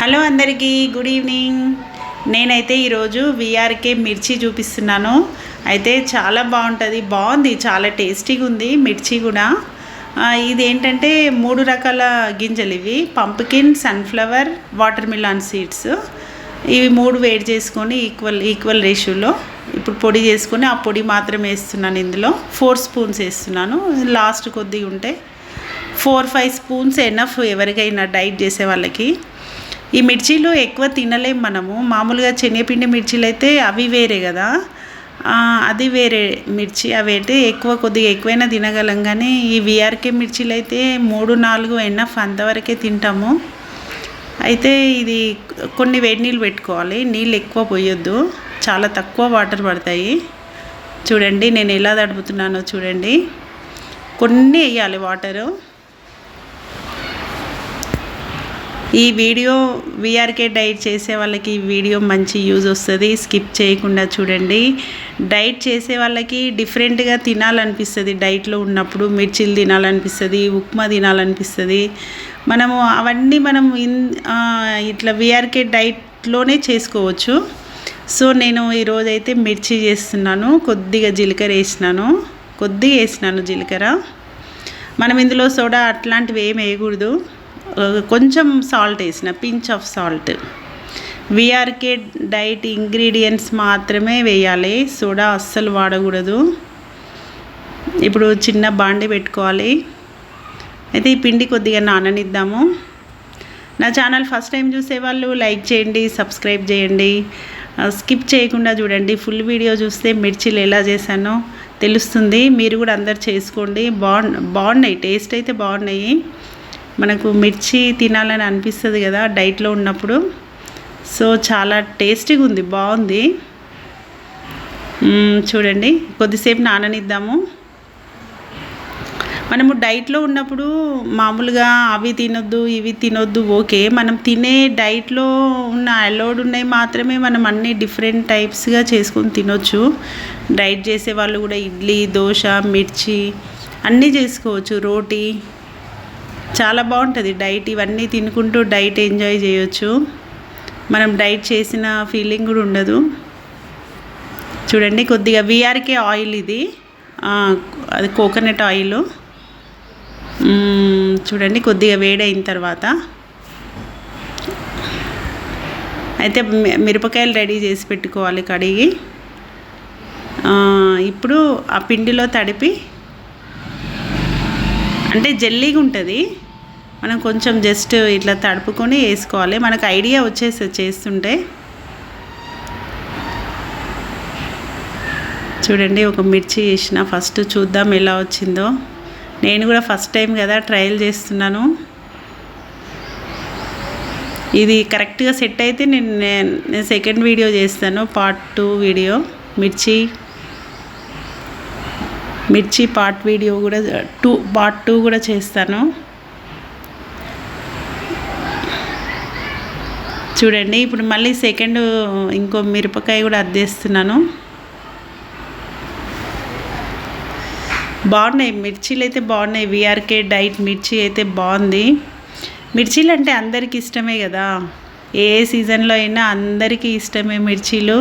Hello అందరికీ good evening. నేనైతే ఈరోజు విఆర్కే మిర్చి చూపిస్తున్నాను. అయితే చాలా బాగుంది, చాలా టేస్టీగా ఉంది మిర్చి కూడా. ఇది ఏంటంటే 3 రకాల గింజలు, ఇవి pumpkin, sunflower, watermelon seeds. ఇవి 3 వేడి చేసుకొని ఈక్వల్ రేషియోలో ఇప్పుడు పొడి చేసుకొని ఆ పొడి మాత్రం వేస్తున్నాను. ఇందులో 4 స్పూన్స్ వేస్తున్నాను. లాస్ట్ కొద్దిగా ఉంటే 4-5 స్పూన్స్ ఎనఫ్ ఎవరికైనా డైట్ చేసే వాళ్ళకి. ఈ మిర్చీలు ఎక్కువ తినలేం మనము. మామూలుగా శనగపిండి మిర్చీలు అయితే అవి వేరే కదా, అది వేరే మిర్చి. అవి అయితే కొద్దిగా ఎక్కువైనా తినగలం, కానీ ఈ విఆర్కే మిర్చీలు అయితే 3-4 ఎనఫ్, అంతవరకే తింటాము. అయితే ఇది కొన్ని వేడి నీళ్ళు పెట్టుకోవాలి, నీళ్ళు ఎక్కువ పోయొద్దు, చాలా తక్కువ వాటర్ పడతాయి. చూడండి నేను ఎలా తడుపుతున్నానో చూడండి. కొన్ని వేయాలి వాటరు. ఈ వీడియో విఆర్కే డైట్ చేసే వాళ్ళకి ఈ వీడియో మంచి యూజ్ వస్తుంది, స్కిప్ చేయకుండా చూడండి. డైట్ చేసే వాళ్ళకి డిఫరెంట్గా తినాలనిపిస్తుంది, డైట్లో ఉన్నప్పుడు మిర్చీలు తినాలనిపిస్తుంది, ఉప్మా తినాలనిపిస్తుంది. మనము అవన్నీ ఇట్లా విఆర్కే డైట్లోనే చేసుకోవచ్చు. సో నేను ఈరోజైతే మిర్చి చేస్తున్నాను. కొద్దిగా జీలకర్ర వేసినాను, జీలకర్ర. మనం ఇందులో సోడా అట్లాంటివి ఏమి వేయకూడదు. కొంచెం సాల్ట్ వేసిన, pinch of salt. VRK diet ingredients మాత్రమే వేయాలి, సోడా అస్సలు వాడకూడదు. ఇప్పుడు చిన్న బాండి పెట్టుకోవాలి. అయితే ఈ పిండి కొద్దిగా నాననిద్దాము. నా ఛానల్ ఫస్ట్ టైం చూసేవాళ్ళు లైక్ చేయండి, సబ్స్క్రైబ్ చేయండి, స్కిప్ చేయకుండా చూడండి. ఫుల్ వీడియో చూస్తే మిర్చీలు ఎలా చేశానో తెలుస్తుంది. మీరు కూడా అందరు చేసుకోండి. బాగున్నాయి, టేస్ట్ అయితే బాగున్నాయి. మనకు మిర్చి తినాలని అనిపిస్తుంది కదా డైట్లో ఉన్నప్పుడు. సో చాలా టేస్టీగా ఉంది, బాగుంది. చూడండి కొద్దిసేపు నాననిద్దాము. మనము డైట్లో ఉన్నప్పుడు మామూలుగా అవి తినొద్దు, ఇవి తినొద్దు, ఓకే. మనం తినే డైట్లో ఉన్న అలౌడ్ ఉన్నాయి మాత్రమే మనం అన్ని డిఫరెంట్ టైప్స్గా చేసుకొని తినొచ్చు. డైట్ చేసే వాళ్ళు కూడా ఇడ్లీ, దోశ, మిర్చి అన్నీ చేసుకోవచ్చు, రోటీ. చాలా బాగుంటుంది డైట్. ఇవన్నీ తినుకుంటూ డైట్ ఎంజాయ్ చేయొచ్చు. మనం డైట్ చేసిన ఫీలింగ్ కూడా ఉండదు. చూడండి కొద్దిగా విఆర్కే ఆయిల్, ఇది అది కోకోనట్ ఆయిల్. చూడండి కొద్దిగా వేడైన తర్వాత అయితే మిరపకాయలు రెడీ చేసి పెట్టుకోవాలి కడిగి. ఇప్పుడు ఆ పిండిలో తడిపి, అంటే జెల్లీగా ఉంటుంది, మనం కొంచెం జస్ట్ ఇట్లా తడుపుకొని వేసుకోవాలి. మనకు ఐడియా వచ్చేస్తుంది చేస్తుంటే. చూడండి ఒక మిర్చి వేసిన, ఫస్ట్ చూద్దాం ఎలా వచ్చిందో. నేను కూడా ఫస్ట్ టైం కదా ట్రయల్ చేస్తున్నాను. ఇది కరెక్ట్గా సెట్ అయితే నేను సెకండ్ వీడియో చేస్తాను, పార్ట్ 2 వీడియో. మిర్చి పార్ట్ వీడియో కూడా పార్ట్ 2 కూడా చేస్తాను. చూడండి ఇప్పుడు మళ్ళీ సెకండ్ ఇంకో మిరపకాయ కూడా అద్దేస్తున్నాను. బాగున్నాయి మిర్చీలు అయితే, బాగున్నాయి. విఆర్కే డైట్ మిర్చి అయితే బాగుంది. మిర్చీలు అంటే అందరికీ ఇష్టమే కదా, ఏ సీజన్లో అయినా అందరికీ ఇష్టమే మిర్చీలు.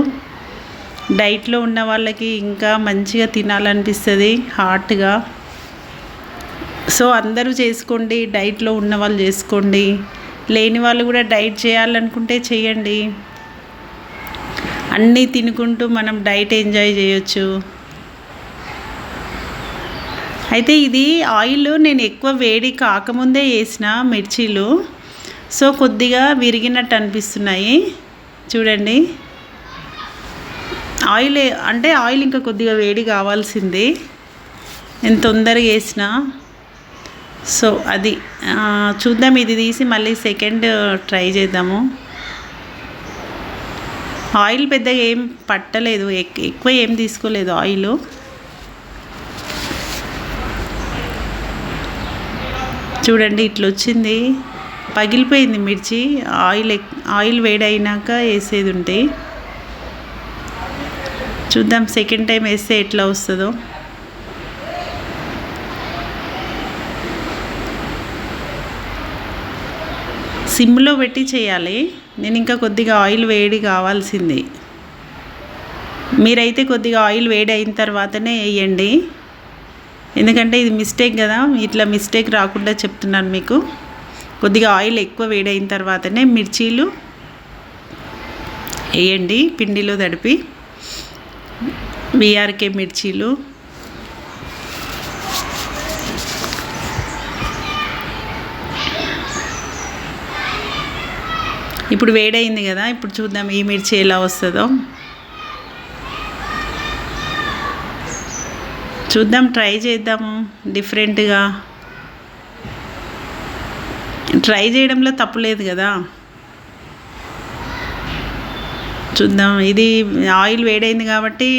డైట్లో ఉన్న వాళ్ళకి ఇంకా మంచిగా తినాలనిపిస్తుంది, హాట్గా. సో అందరూ చేసుకోండి, డైట్లో ఉన్న వాళ్ళు చేసుకోండి, లేని వాళ్ళు కూడా డైట్ చేయాలనుకుంటే చేయండి. అన్నీ తినుకుంటూ మనం డైట్ ఎంజాయ్ చేయొచ్చు. అయితే ఇది ఆయిల్ నేను ఎక్కువ వేడి కాకముందే వేసిన మిర్చీలు, సో కొద్దిగా విరిగినట్టు అనిపిస్తున్నాయి. చూడండి ఆయిల్ ఇంకా కొద్దిగా వేడి కావాల్సింది, నేను తొందరగా వేసిన. సో అది చూద్దాం, ఇది తీసి మళ్ళీ సెకండ్ ట్రై చేద్దాము. ఆయిల్ పెద్దగా ఏం పట్టలేదు, ఎక్కువ ఏం తీసుకోలేదు ఆయిల్. చూడండి ఇట్లా వచ్చింది, పగిలిపోయింది మిర్చి. ఆయిల్ వేడైనాక వేసేది ఉంటే చూద్దాం సెకండ్ టైం వేస్తే ఎట్లా వస్తుందో. సిమ్లో పెట్టి చేయాలి. నేను ఇంకా కొద్దిగా ఆయిల్ వేడి కావాల్సింది. మీరైతే కొద్దిగా ఆయిల్ వేడి అయిన తర్వాతనే వేయండి, ఎందుకంటే ఇది మిస్టేక్ కదా, ఇట్లా మిస్టేక్ రాకుండా చెప్తున్నాను మీకు. కొద్దిగా ఆయిల్ ఎక్కువ వేడి అయిన తర్వాతనే మిర్చీలు వేయండి, పిండిలో తడిపి. విఆర్కే మిర్చీలు ఇప్పుడు వేడైంది కదా, ఇప్పుడు చూద్దాం ఈ మిర్చి ఎలా వస్తుందో చూద్దాం, ట్రై చేద్దాము. డిఫరెంట్గా ట్రై చేయడంలో తప్పులేదు కదా. చూద్దాం, ఇది ఆయిల్ వేడైంది కాబట్టి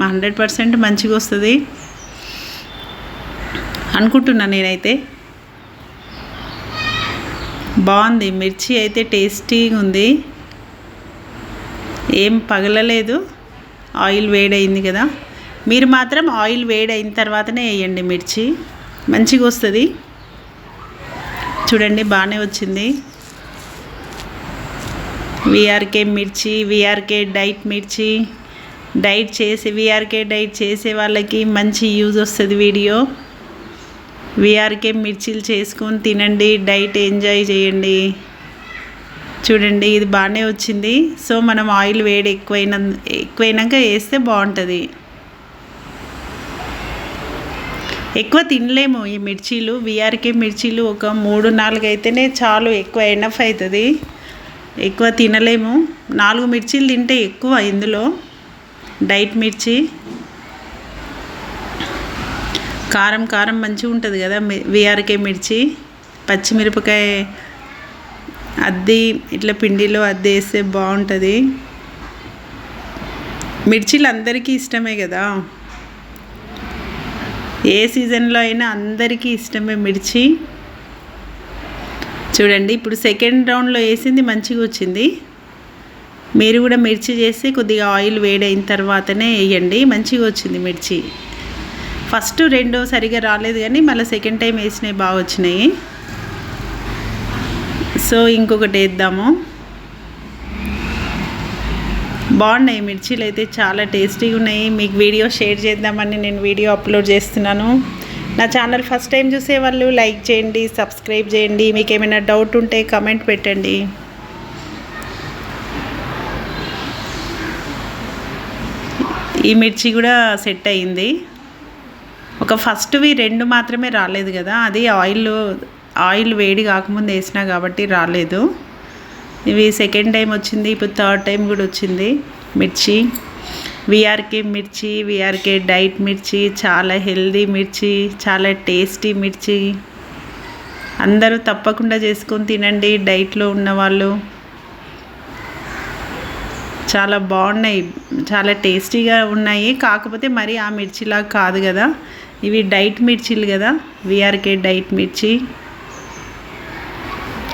100% మంచిగా వస్తుంది అనుకుంటున్నాను నేనైతే. బాగుంది, మిర్చి అయితే టేస్టీగా ఉంది, ఏం పగలలేదు. ఆయిల్ వేడైంది కదా, మీరు మాత్రం ఆయిల్ వేడైన తర్వాతనే వేయండి, మిర్చి మంచిగా వస్తుంది. చూడండి బాగానే వచ్చింది. విఆర్కే మిర్చి, విఆర్కే డైట్ మిర్చి, విఆర్కే డైట్ చేసే వాళ్ళకి మంచి యూజ్ వస్తుంది వీడియో. విఆర్కే మిర్చీలు చేసుకొని తినండి, డైట్ ఎంజాయ్ చేయండి. చూడండి ఇది బాగానే వచ్చింది. సో మనం ఆయిల్ వేడి ఎక్కువైనాక వేస్తే బాగుంటుంది. ఎక్కువ తినలేము ఈ మిర్చీలు, విఆర్కే మిర్చీలు ఒక 3-4 అయితేనే చాలు, ఎక్కువ ఎనఫ్ అవుతుంది. ఎక్కువ తినలేము, 4 మిర్చీలు తింటే ఎక్కువ. ఇందులో డైట్ మిర్చి కారం కారం మంచిగా ఉంటుంది కదా విఆర్కే మిర్చి. పచ్చిమిరపకాయ అద్ది ఇట్లా పిండిలో అద్ది వేస్తే బాగుంటుంది. మిర్చీలు అందరికీ ఇష్టమే కదా, ఏ సీజన్లో అయినా అందరికీ ఇష్టమే మిర్చి. చూడండి ఇప్పుడు సెకండ్ రౌండ్లో వేసింది మంచిగా వచ్చింది. మీరు కూడా మిర్చి చేసి కొద్దిగా ఆయిల్ వేడైన తర్వాతనే వేయండి, మంచిగా వచ్చింది మిర్చి. ఫస్ట్ 2 సరిగా రాలేదు కానీ మళ్ళీ సెకండ్ టైం వేసినవి బాగా వచ్చినాయి. సో ఇంకొకటి వేద్దాము. బాగున్నాయి మిర్చీలు అయితే, చాలా టేస్టీగా ఉన్నాయి. మీకు వీడియో షేర్ చేద్దామని నేను వీడియో అప్లోడ్ చేస్తున్నాను. నా ఛానల్ ఫస్ట్ టైం చూసే వాళ్ళు లైక్ చేయండి, సబ్స్క్రైబ్ చేయండి. మీకు ఏమైనా డౌట్ ఉంటే కమెంట్ పెట్టండి. ఈ మిర్చి కూడా సెట్ అయింది. ఒక ఫస్ట్వి 2 మాత్రమే రాలేదు కదా, అది ఆయిల్ వేడి కాకముందు వేసినా కాబట్టి రాలేదు. ఇవి సెకండ్ టైం వచ్చింది, ఇప్పుడు థర్డ్ టైం కూడా వచ్చింది మిర్చి. విఆర్కే మిర్చి, విఆర్కే డైట్ మిర్చి చాలా హెల్దీ మిర్చి, చాలా టేస్టీ మిర్చి. అందరూ తప్పకుండా చేసుకొని తినండి, డైట్లో ఉన్నవాళ్ళు. చాలా బాగున్నాయి, చాలా టేస్టీగా ఉన్నాయి. కాకపోతే మరి ఆ మిర్చిలాగా కాదు కదా, ఇవి డైట్ మిర్చీలు కదా, విఆర్కే డైట్ మిర్చి.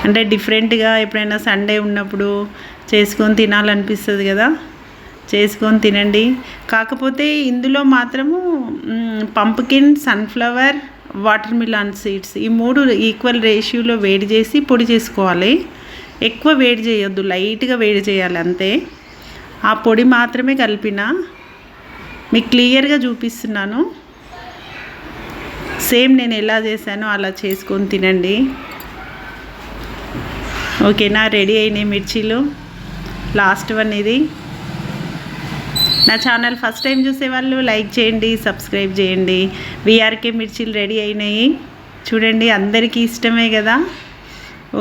అంటే డిఫరెంట్గా ఎప్పుడైనా సండే ఉన్నప్పుడు చేసుకొని తినాలనిపిస్తుంది కదా, చేసుకొని తినండి. కాకపోతే ఇందులో మాత్రము pumpkin, sunflower, watermelon seeds ఈ 3 ఈక్వల్ రేషియోలో వేడి చేసి పొడి చేసుకోవాలి. ఎక్కువ వేడి చేయొద్దు, లైట్గా వేడి చేయాలి అంతే. ఆ పొడి మాత్రమే కలిపిన మీకు క్లియర్గా చూపిస్తున్నాను. సేమ్ నేను ఎలా చేశానో అలా చేసుకొని తినండి. ఓకేనా, రెడీ అయినాయి మిర్చీలు. లాస్ట్ వన్ ఇది. నా ఛానల్ ఫస్ట్ టైం చూసే వాళ్ళు లైక్ చేయండి, సబ్స్క్రైబ్ చేయండి. విఆర్కే మిర్చీలు రెడీ అయినాయి. చూడండి అందరికీ ఇష్టమే కదా.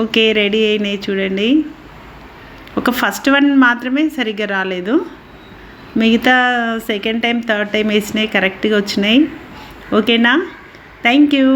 ఓకే రెడీ అయినాయి చూడండి. ఒక ఫస్ట్ వన్ మాత్రమే సరిగ్గా రాలేదు, మిగతా సెకండ్ టైం థర్డ్ టైం వేసినాయి కరెక్ట్గా వచ్చినాయి. ఓకేనా, థ్యాంక్ యూ.